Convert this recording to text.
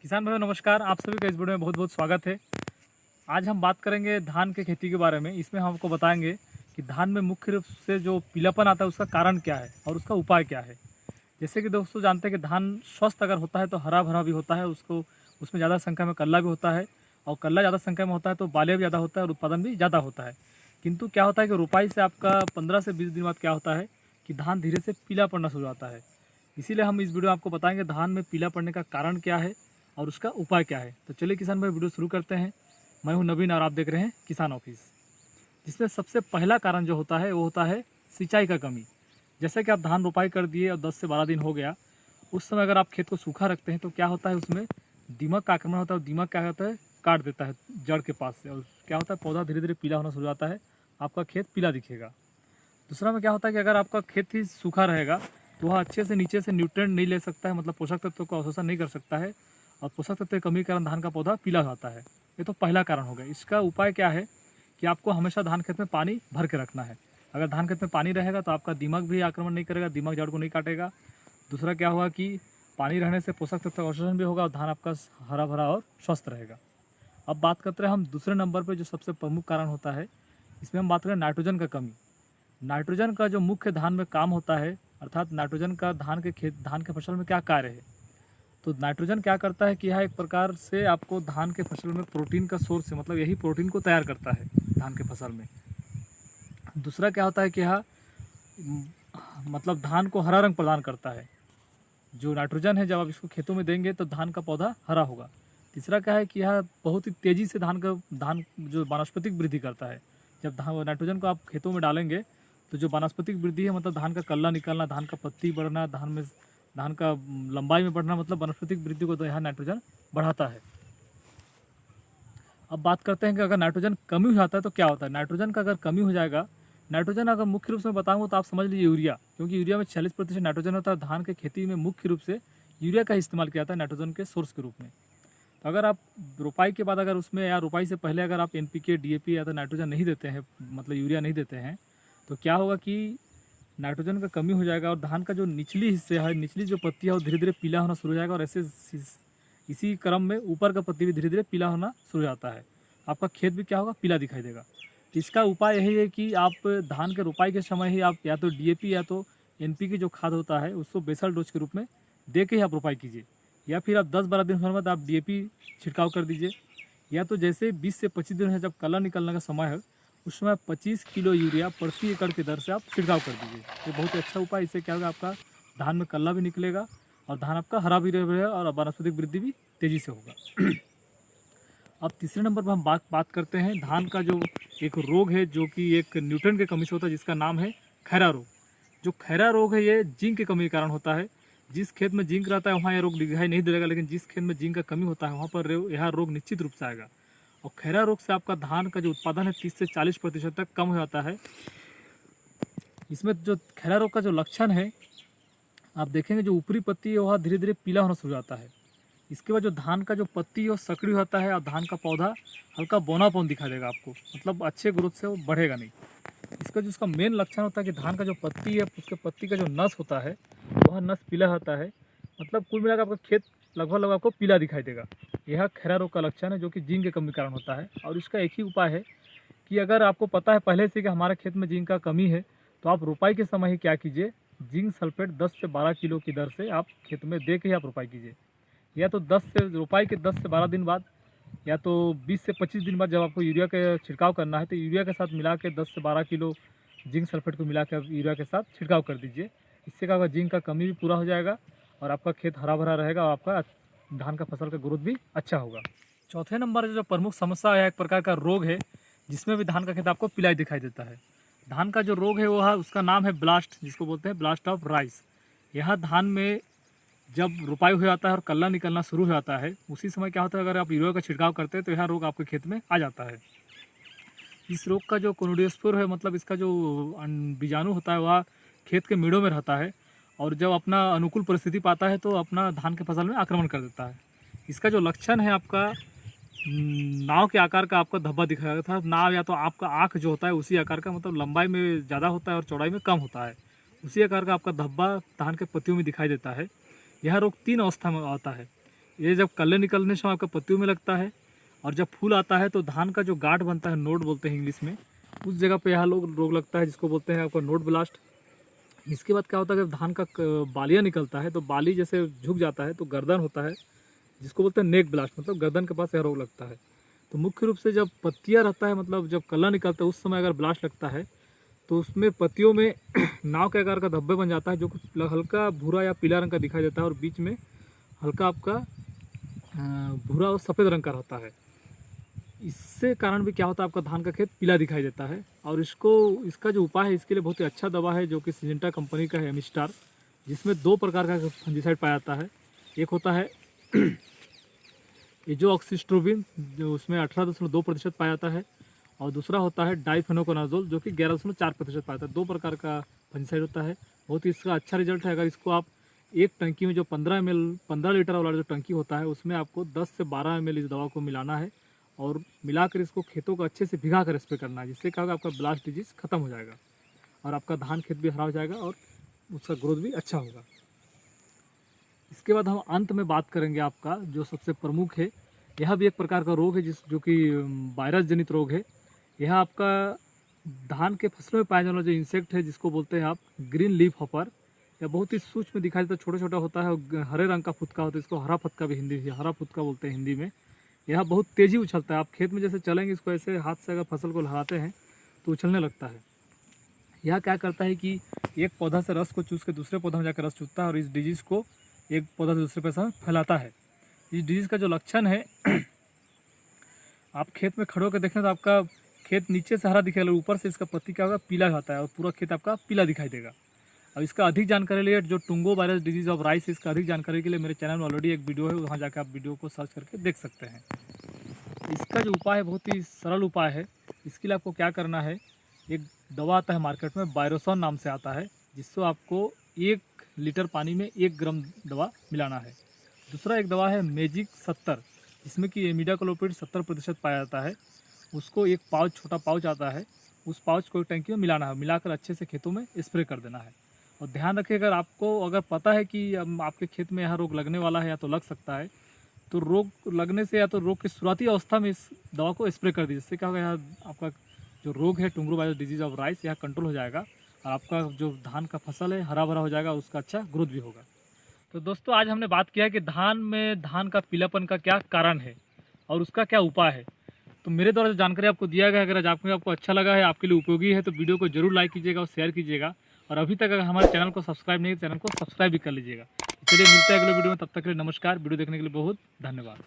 किसान भाइयों नमस्कार। आप सभी का इस वीडियो में बहुत बहुत स्वागत है। आज हम बात करेंगे धान के खेती के बारे में। इसमें हम आपको बताएंगे कि धान में मुख्य रूप से जो पीलापन आता है उसका कारण क्या है और उसका उपाय क्या है। जैसे कि दोस्तों जानते हैं कि धान स्वस्थ अगर होता है तो हरा भरा भी होता है, उसको उसमें ज़्यादा संख्या में कल्ला भी होता है, और कल्ला ज़्यादा संख्या में होता है तो बाले भी ज़्यादा होता है और उत्पादन भी ज़्यादा होता है। किंतु क्या होता है कि रोपाई से आपका 15 से 20 दिन बाद क्या होता है कि धान धीरे से पीला पड़ना शुरू होता है। इसीलिए हम इस वीडियो में आपको बताएंगे धान में पीला पड़ने का कारण क्या है और उसका उपाय क्या है। तो चलिए किसान भाई वीडियो शुरू करते हैं। मैं हूं नवीन और आप देख रहे हैं किसान ऑफिस। जिसमें सबसे पहला कारण जो होता है वो होता है सिंचाई का कमी। जैसे कि आप धान रोपाई कर दिए और 10 से 12 दिन हो गया, उस समय अगर आप खेत को सूखा रखते हैं तो क्या होता है उसमें दीमक का आक्रमण होता है और दीमक क्या होता है काट देता है जड़ के पास से, और क्या होता है पौधा धीरे धीरे पीला होना शुरू हो जाता है, आपका खेत पीला दिखेगा। दूसरा में क्या होता है कि अगर आपका खेत ही सूखा रहेगा तो वह अच्छे से नीचे से न्यूट्रिएंट नहीं ले सकता है, मतलब पोषक तत्वों का अवशोषण नहीं कर सकता है, और पोषक तत्व की कमी के कारण धान का पौधा पीला होता है। ये तो पहला कारण हो गया। इसका उपाय क्या है कि आपको हमेशा धान खेत में पानी भर के रखना है। अगर धान खेत में पानी रहेगा तो आपका दीमक भी आक्रमण नहीं करेगा, दीमक जड़ को नहीं काटेगा। दूसरा क्या होगा कि पानी रहने से पोषक तत्व का अवशोषण भी होगा और धान आपका हरा भरा और स्वस्थ रहेगा। अब बात करते हैं हम दूसरे नंबर पर जो सबसे प्रमुख कारण होता है, इसमें हम बात करें नाइट्रोजन का कमी। नाइट्रोजन का जो मुख्य धान में काम होता है, अर्थात नाइट्रोजन का धान के फसल में क्या कार्य है। तो नाइट्रोजन क्या करता है कि यह एक प्रकार से आपको धान के फसल में प्रोटीन का सोर्स है, मतलब यही प्रोटीन को तैयार करता है धान के फसल में। दूसरा क्या होता है कि यह मतलब धान को हरा रंग प्रदान करता है। जो नाइट्रोजन है जब आप इसको खेतों में देंगे तो धान का पौधा हरा होगा। तीसरा क्या है कि यह बहुत ही तेज़ी से धान जो वानस्पतिक वृद्धि करता है। जब नाइट्रोजन को आप खेतों में डालेंगे तो जो वानस्पतिक वृद्धि है, मतलब धान का कल्ला निकलना, धान का पत्ती बढ़ना, धान का लंबाई में बढ़ना, मतलब वानस्पतिक वृद्धि को तो यहाँ नाइट्रोजन बढ़ाता है। अब बात करते हैं कि अगर नाइट्रोजन कमी हो जाता है तो क्या होता है। नाइट्रोजन का अगर कमी हो जाएगा, नाइट्रोजन अगर मुख्य रूप से मैं बताऊंगा तो आप समझ लीजिए यूरिया, क्योंकि यूरिया में 40% नाइट्रोजन होता है। धान के खेती में मुख्य रूप से यूरिया का इस्तेमाल किया जाता है नाइट्रोजन के सोर्स के रूप में। तो अगर आप रोपाई के बाद अगर उसमें या रोपाई से पहले अगर आप NPK DAP या तो नाइट्रोजन नहीं देते हैं, मतलब यूरिया नहीं देते हैं, तो क्या होगा कि नाइट्रोजन का कमी हो जाएगा और धान का जो निचली हिस्से है, निचली जो पत्ती है वो धीरे धीरे पीला होना शुरू हो जाएगा, और ऐसे इसी क्रम में ऊपर का पत्ती भी धीरे धीरे पीला होना शुरू हो जाता है। आपका खेत भी क्या होगा, पीला दिखाई देगा। इसका उपाय यही है कि आप धान के रोपाई के समय ही आप या तो DAP या तो NPK जो खाद होता है उसको बेसल डोज के रूप में दे के ही आप रोपाई कीजिए, या फिर आप 10-12 दिन होने बाद आप DAP छिड़काव कर दीजिए, या तो जैसे 20 से 25 दिन है जब कलर निकलने का समय है उस समय 25 किलो यूरिया प्रति एकड़ की दर से आप छिड़काव कर दीजिए। ये बहुत ही अच्छा उपाय। इससे क्या होगा, आपका धान में कल्ला भी निकलेगा और धान आपका हरा भी रहेगा और वानस्पतिक वृद्धि भी तेज़ी से होगा। अब तीसरे नंबर पर हम बात करते हैं धान का जो एक रोग है जो कि एक न्यूट्रिएंट की कमी से होता है, जिसका नाम है खैरा रोग। जो खैरा रोग है ये जिंक की कमी के कारण होता है। जिस खेत में जिंक रहता है वहाँ यह रोग दिखाई नहीं देगा, लेकिन जिस खेत में जिंक का कमी होता है वहाँ पर यह रोग निश्चित रूप से आएगा। और खैरा रोग से आपका धान का जो उत्पादन है 30 से 40% तक कम हो जाता है। इसमें जो खैरा रोग का जो लक्षण है आप देखेंगे, जो ऊपरी पत्ती है वह धीरे धीरे पीला होना शुरू हो जाता है। इसके बाद जो धान का जो पत्ती है वो सक्रिय होता है और धान का पौधा हल्का बौनापन दिखा देगा आपको, मतलब अच्छे ग्रोथ से वो बढ़ेगा नहीं। इसका जो उसका मेन लक्षण होता है कि धान का जो पत्ती है उसके पत्ती का जो नस होता है वह नस पीला होता है, मतलब कुल मिलाकर आपका खेत लगभग आपको पीला दिखाई देगा। यह खैरा रोग का लक्षण है जो कि जिंक के कमी के कारण होता है। और इसका एक ही उपाय है कि अगर आपको पता है पहले से कि हमारे खेत में जिंक का कमी है तो आप रोपाई के समय ही क्या कीजिए, जिंक सल्फेट 10 से 12 किलो की दर से आप खेत में दे के ही आप रोपाई कीजिए। या तो रोपाई के 10 से 12 दिन बाद या तो 20 से 25 दिन बाद जब आपको यूरिया का छिड़काव करना है तो यूरिया के साथ मिला के 10 से 12 किलो जिंक सल्फेट को मिला के आप यूरिया के साथ छिड़काव कर दीजिए। इससे क्या होगा, जिंक का कमी भी पूरा हो जाएगा और आपका खेत हरा भरा रहेगा और आपका धान का फसल का ग्रोथ भी अच्छा होगा। चौथे नंबर जो प्रमुख समस्या है, एक प्रकार का रोग है जिसमें भी धान का खेत आपको पीला दिखाई देता है। धान का जो रोग है वो है, उसका नाम है ब्लास्ट, जिसको बोलते हैं ब्लास्ट ऑफ राइस। यह धान में जब रोपाई हो जाता है और कल्ला निकलना शुरू हो जाता है उसी समय क्या होता है, अगर आप यूरिया का छिड़काव करते हैं तो यह रोग आपके खेत में आ जाता है। इस रोग का जो कोनिडियोस्पोर है, मतलब इसका जो बीजाणु होता है वह खेत के मेड़ों में रहता है और जब अपना अनुकूल परिस्थिति पाता है तो अपना धान के फसल में आक्रमण कर देता है। इसका जो लक्षण है आपका नाव के आकार का आपका धब्बा दिखाया था। नाव या तो आपका आँख जो होता है उसी आकार का, मतलब लंबाई में ज़्यादा होता है और चौड़ाई में कम होता है, उसी आकार का आपका धब्बा धान के पत्तियों में दिखाई देता है। यह रोग 3 अवस्था में आता है। ये जब कल्ले निकलने से आपका पत्तियों में लगता है, और जब फूल आता है तो धान का जो गांठ बनता है, नोड बोलते हैं इंग्लिश में, उस जगह पे यहाँ रोग लगता है, जिसको बोलते हैं आपका नोड ब्लास्ट। इसके बाद क्या होता है, जब धान का बालियाँ निकलता है तो बाली जैसे झुक जाता है तो गर्दन होता है, जिसको बोलते हैं नेक ब्लास्ट, मतलब गर्दन के पास यह रोग लगता है। तो मुख्य रूप से जब पत्तियाँ रहता है, मतलब जब कल्ला निकलता है उस समय अगर ब्लास्ट लगता है तो उसमें पत्तियों में नाव के आकार का धब्बे बन जाता है, जो हल्का भूरा या पीला रंग का दिखाई देता है, और बीच में हल्का आपका भूरा और सफ़ेद रंग का रहता है। इससे कारण भी क्या होता है, आपका धान का खेत पीला दिखाई देता है। और इसका जो उपाय है, इसके लिए बहुत ही अच्छा दवा है जो कि सिजेंटा कंपनी का है, एमिस्टार, जिसमें 2 प्रकार का फंजीसाइड पाया जाता है। एक होता है एजोऑक्सिस्ट्रोबिन, जो उसमें 18.2% पाया जाता है, और दूसरा होता है डाइफेनोकोनाजोल, जो कि 11.4% पाया जाता है। 2 प्रकार का फंजीसाइड होता है। बहुत ही इसका अच्छा रिजल्ट है। अगर इसको आप एक टंकी में जो 15 लीटर वाला जो टंकी होता है, उसमें आपको 10 से 12 ml इस दवा को मिलाना है, और मिलाकर इसको खेतों को अच्छे से भिगा कर स्प्रे करना है, जिससे क्या होगा, आपका ब्लास्ट डिजीज खत्म हो जाएगा और आपका धान खेत भी हरा हो जाएगा और उसका ग्रोथ भी अच्छा होगा। इसके बाद हम अंत में बात करेंगे आपका जो सबसे प्रमुख है, यह भी एक प्रकार का रोग है जो कि वायरस जनित रोग है। यह आपका धान के फसलों में पाया जाने वाला जो इंसेक्ट है, जिसको बोलते हैं आप ग्रीन लीफ हॉपर, यह बहुत ही सूक्ष्म दिखाई देता है, छोटा छोटा होता है और हरे रंग का फुदका होता है। इसको हरा फुदका भी हरा फुदका बोलते हैं हिंदी में। यह बहुत तेज़ी उछलता है। आप खेत में जैसे चलेंगे, इसको ऐसे हाथ से अगर फसल को लहराते हैं तो उछलने लगता है। यह क्या करता है कि एक पौधा से रस को चूस के दूसरे पौधा में जाकर रस चूसता है, और इस डिजीज़ को एक पौधा से दूसरे पौधा में फैलाता है। इस डिजीज़ का जो लक्षण है, आप खेत में खड़े होकर देखें तो आपका खेत नीचे से हरा दिखेगा, ऊपर से इसका पत्ती क्या होगा, पीला होता है, और पूरा खेत आपका पीला दिखाई देगा। अब इसका अधिक जानकारी लिए, जो टुंगो वायरस डिजीज़ ऑफ राइस, इसका अधिक जानकारी के लिए मेरे चैनल में ऑलरेडी एक वीडियो है, वहाँ जाकर आप वीडियो को सर्च करके देख सकते हैं। इसका जो उपाय है बहुत ही सरल उपाय है। इसके लिए आपको क्या करना है, एक दवा आता है मार्केट में, बायरोसन नाम से आता है, जिससे आपको 1 लीटर पानी में 1 ग्राम दवा मिलाना है। दूसरा एक दवा है मैजिक 70, जिसमें कि इमिडाक्लोप्रिड 70% पाया जाता है। उसको एक पाउच, छोटा पाउच आता है, उस पाउच को एक टंकी में मिलाना है, मिलाकर अच्छे से खेतों में स्प्रे कर देना है। और ध्यान रखिए, अगर पता है कि आपके खेत में यह रोग लगने वाला है या तो लग सकता है, तो रोग लगने से या तो रोग की शुरुआती अवस्था में इस दवा को स्प्रे कर दीजिए। इससे क्या होगा, यहाँ आपका जो रोग है टुंगो वायरस डिजीज़ ऑफ राइस, यह कंट्रोल हो जाएगा, और आपका जो धान का फसल है हरा भरा हो जाएगा, उसका अच्छा ग्रोथ भी होगा। तो दोस्तों, आज हमने बात किया कि धान का पीलापन का क्या कारण है और उसका क्या उपाय है। तो मेरे द्वारा जो जानकारी आपको दिया गया है, अगर आपको अच्छा लगा है, आपके लिए उपयोगी है, तो वीडियो को जरूर लाइक कीजिएगा और शेयर कीजिएगा। और अभी तक अगर हमारे चैनल को सब्सक्राइब नहीं, चैनल को सब्सक्राइब भी कर लीजिएगा। चलिए मिलते हैं अगले वीडियो में, तब तक के लिए नमस्कार। वीडियो देखने के लिए बहुत धन्यवाद।